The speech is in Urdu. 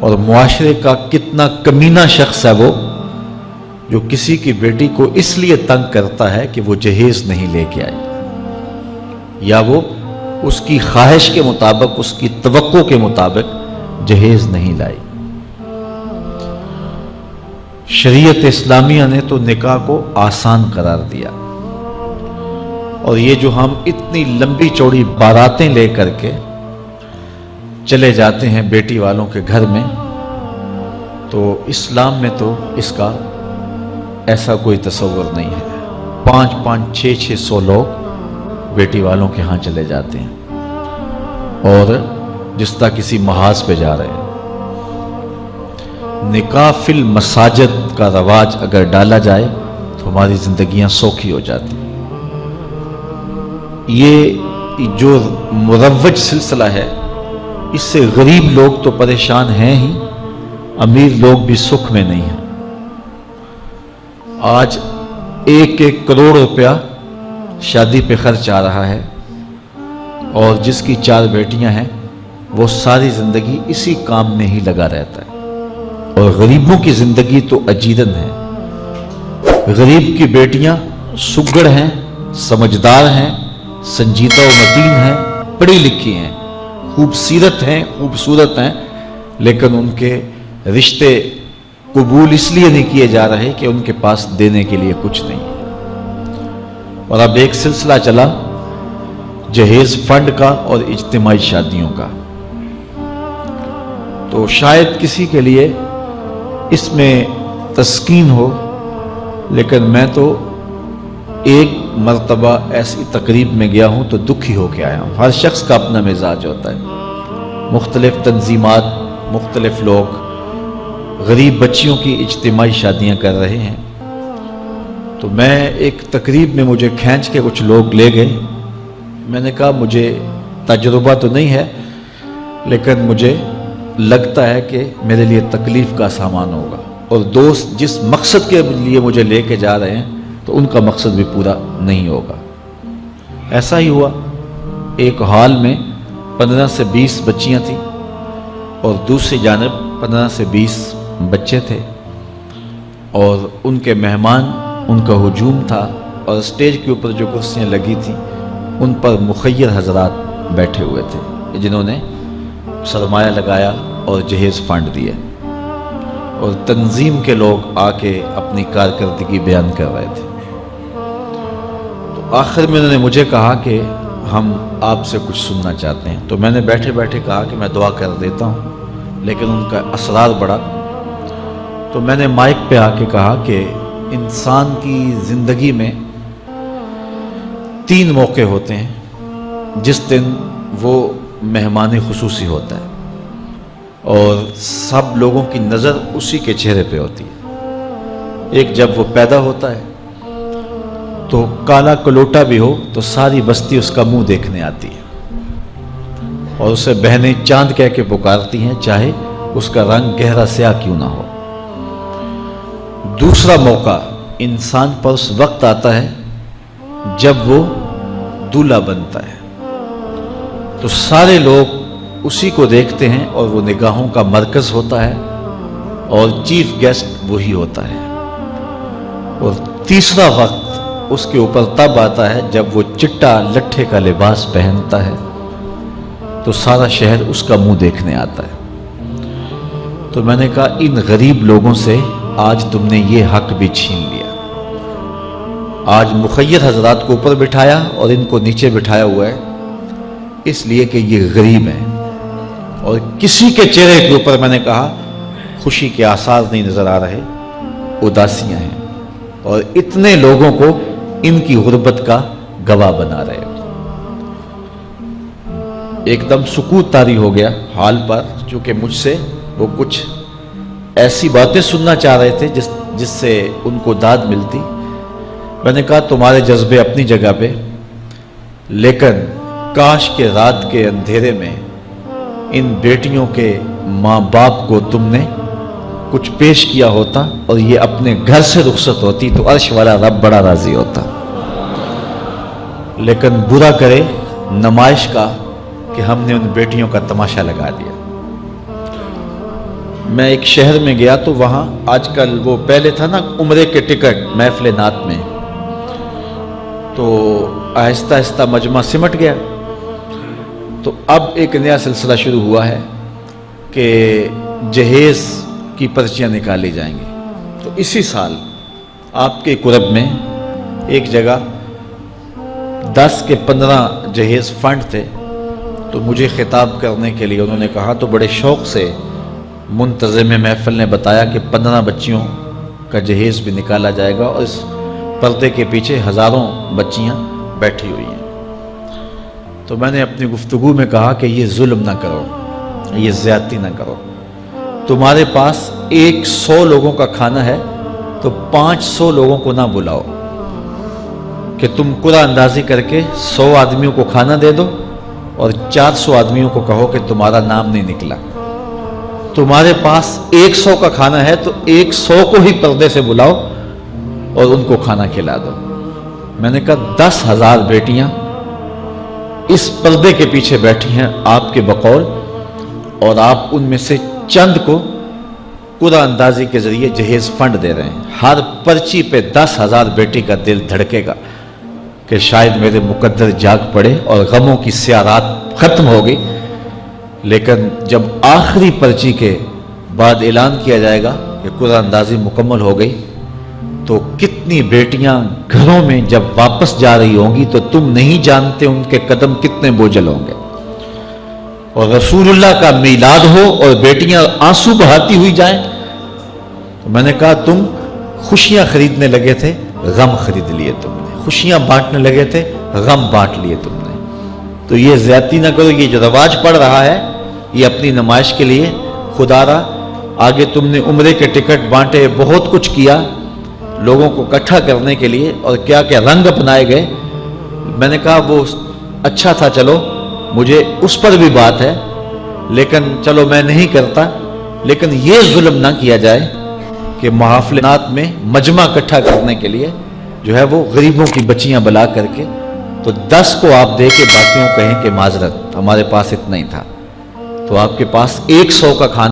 اور معاشرے کا کتنا کمینہ شخص ہے وہ جو کسی کی بیٹی کو اس لیے تنگ کرتا ہے کہ وہ جہیز نہیں لے کے آئی، یا وہ اس کی خواہش کے مطابق، اس کی توقع کے مطابق جہیز نہیں لائی۔ شریعت اسلامیہ نے تو نکاح کو آسان قرار دیا، اور یہ جو ہم اتنی لمبی چوڑی باراتیں لے کر کے چلے جاتے ہیں بیٹی والوں کے گھر میں، تو اسلام میں تو اس کا ایسا کوئی تصور نہیں ہے۔ 500 600 لوگ بیٹی والوں کے ہاں چلے جاتے ہیں اور جس طرح کسی محاذ پہ جا رہے ہیں۔ نکاح فی المساجد کا رواج اگر ڈالا جائے تو ہماری زندگیاں سوکھی ہو جاتی۔ یہ جو مروج سلسلہ ہے، اس سے غریب لوگ تو پریشان ہیں ہی، امیر لوگ بھی سکھ میں نہیں ہیں۔ آج 1 کروڑ روپیہ شادی پہ خرچ آ رہا ہے، اور جس کی 4 بیٹیاں ہیں وہ ساری زندگی اسی کام میں ہی لگا رہتا ہے۔ اور غریبوں کی زندگی تو اجیرن ہے۔ غریب کی بیٹیاں سگڑ ہیں، سمجھدار ہیں، سنجیدہ و متین ہیں، پڑھی لکھی ہیں، خوبصورت ہیں، لیکن ان کے رشتے قبول اس لیے نہیں کیے جا رہے کہ ان کے پاس دینے کے لیے کچھ نہیں ہے۔ اور اب ایک سلسلہ چلا جہیز فنڈ کا اور اجتماعی شادیوں کا، تو شاید کسی کے لیے اس میں تسکین ہو، لیکن میں تو ایک مرتبہ ایسی تقریب میں گیا ہوں تو دکھی ہو کے آیا ہوں۔ ہر شخص کا اپنا مزاج ہوتا ہے، مختلف تنظیمات، مختلف لوگ غریب بچیوں کی اجتماعی شادیاں کر رہے ہیں، تو میں ایک تقریب میں مجھے کھینچ کے کچھ لوگ لے گئے۔ میں نے کہا مجھے تجربہ تو نہیں ہے، لیکن مجھے لگتا ہے کہ میرے لیے تکلیف کا سامان ہوگا، اور دوست جس مقصد کے لیے مجھے لے کے جا رہے ہیں تو ان کا مقصد بھی پورا نہیں ہوگا۔ ایسا ہی ہوا، ایک ہال میں 15 سے 20 بچیاں تھیں، اور دوسری جانب 15 سے 20 بچے تھے، اور ان کے مہمان، ان کا ہجوم تھا، اور اسٹیج کے اوپر جو کرسیاں لگی تھیں ان پر مخیر حضرات بیٹھے ہوئے تھے جنہوں نے سرمایہ لگایا اور جہیز فنڈ دیے، اور تنظیم کے لوگ آ کے اپنی کارکردگی بیان کر رہے تھے۔ تو آخر میں انہوں نے مجھے کہا کہ ہم آپ سے کچھ سننا چاہتے ہیں، تو میں نے بیٹھے بیٹھے کہا کہ میں دعا کر دیتا ہوں، لیکن ان کا اصرار بڑھا، تو میں نے مائک پہ آ کے کہا کہ انسان کی زندگی میں 3 موقع ہوتے ہیں جس دن وہ مہمان خصوصی ہوتا ہے، اور سب لوگوں کی نظر اسی کے چہرے پہ ہوتی ہے۔ ایک جب وہ پیدا ہوتا ہے تو کالا کلوٹا بھی ہو تو ساری بستی اس کا منہ دیکھنے آتی ہے، اور اسے بہنیں چاند کہہ کے پکارتی ہیں، چاہے اس کا رنگ گہرا سیاہ کیوں نہ ہو۔ دوسرا موقع انسان پر اس وقت آتا ہے جب وہ دولہا بنتا ہے، تو سارے لوگ اسی کو دیکھتے ہیں، اور وہ نگاہوں کا مرکز ہوتا ہے، اور چیف گیسٹ وہی ہوتا ہے۔ اور تیسرا وقت اس کے اوپر تب آتا ہے جب وہ چٹا لٹھے کا لباس پہنتا ہے، تو سارا شہر اس کا منہ دیکھنے آتا ہے۔ تو میں نے کہا ان غریب لوگوں سے آج تم نے یہ حق بھی چھین لیا۔ آج مخیر حضرات کو اوپر بٹھایا اور ان کو نیچے بٹھایا ہوا ہے، اس لیے کہ یہ غریب ہیں، اور کسی کے چہرے کے اوپر میں نے کہا خوشی کے آثار نہیں نظر آ رہے، اداسیاں ہیں، اور اتنے لوگوں کو ان کی غربت کا گواہ بنا رہے۔ ایک دم سکوت طاری ہو گیا حال پر، چونکہ مجھ سے وہ کچھ ایسی باتیں سننا چاہ رہے تھے جس سے ان کو داد ملتی۔ میں نے کہا تمہارے جذبے اپنی جگہ پہ، لیکن کاش کے رات کے اندھیرے میں ان بیٹیوں کے ماں باپ کو تم نے کچھ پیش کیا ہوتا اور یہ اپنے گھر سے رخصت ہوتی تو عرش والا رب بڑا راضی ہوتا۔ لیکن برا کرے نمائش کا کہ ہم نے ان بیٹیوں کا تماشا لگا دیا۔ میں ایک شہر میں گیا تو وہاں آج کل وہ پہلے تھا نا عمرے کے ٹکٹ محفل نعت میں، تو آہستہ آہستہ مجمع سمٹ گیا، تو اب ایک نیا سلسلہ شروع ہوا ہے کہ جہیز کی پرچیاں نکالی جائیں گی۔ تو اسی سال آپ کے قرب میں ایک جگہ 10 کے 15 جہیز فنڈ تھے، تو مجھے خطاب کرنے کے لیے انہوں نے کہا، تو بڑے شوق سے منتظم محفل نے بتایا کہ 15 بچیوں کا جہیز بھی نکالا جائے گا، اور اس پردے کے پیچھے ہزاروں بچیاں بیٹھی ہوئی ہیں۔ تو میں نے اپنی گفتگو میں کہا کہ یہ ظلم نہ کرو، یہ زیادتی نہ کرو، تمہارے پاس 100 لوگوں کا کھانا ہے تو 500 لوگوں کو نہ بلاؤ کہ تم قرعہ اندازی کر کے 100 آدمیوں کو کھانا دے دو اور 400 آدمیوں کو کہو کہ تمہارا نام نہیں نکلا۔ تمہارے پاس 100 کا کھانا ہے تو 100 کو ہی پردے سے بلاؤ اور ان کو کھانا کھلا دو۔ میں نے کہا 10,000 بیٹیاں اس پردے کے پیچھے بیٹھی ہیں آپ کے بقول، اور آپ ان میں سے چند کو قرعہ اندازی کے ذریعے جہیز فنڈ دے رہے ہیں۔ ہر پرچی پہ 10,000 بیٹی کا دل دھڑکے گا کہ شاید میرے مقدر جاگ پڑے اور غموں کی سیاہ رات ختم ہو گئی، لیکن جب آخری پرچی کے بعد اعلان کیا جائے گا کہ قرعہ اندازی مکمل ہو گئی، تو کتنی بیٹیاں گھروں میں جب واپس جا رہی ہوں گی تو تم نہیں جانتے ان کے قدم کتنے بوجھل ہوں گے، اور رسول اللہ کا میلاد ہو اور بیٹیاں آنسو بہاتی ہوئی جائیں۔ تو میں نے کہا تم خوشیاں خریدنے لگے تھے، غم خرید لیے تم نے، خوشیاں بانٹنے لگے تھے، غم بانٹ لیے تم نے۔ تو یہ زیادتی نہ کرو، یہ جو رواج پڑ رہا ہے یہ اپنی نمائش کے لیے، خدا را آگے تم نے عمرے کے ٹکٹ بانٹے، بہت کچھ کیا لوگوں کو اکٹھا کرنے کے لیے، اور کیا کیا رنگ اپنائے گئے۔ میں نے کہا وہ اچھا تھا، چلو مجھے اس پر بھی بات ہے، لیکن چلو میں نہیں کرتا، لیکن یہ ظلم نہ کیا جائے کہ محافلات میں مجمع اکٹھا کرنے کے لیے جو ہے وہ غریبوں کی بچیاں بلا کر کے تو 10 کو آپ دے کے باقیوں کہیں کہ معذرت ہمارے پاس اتنا ہی تھا، تو آپ کے پاس 100 کا کھانا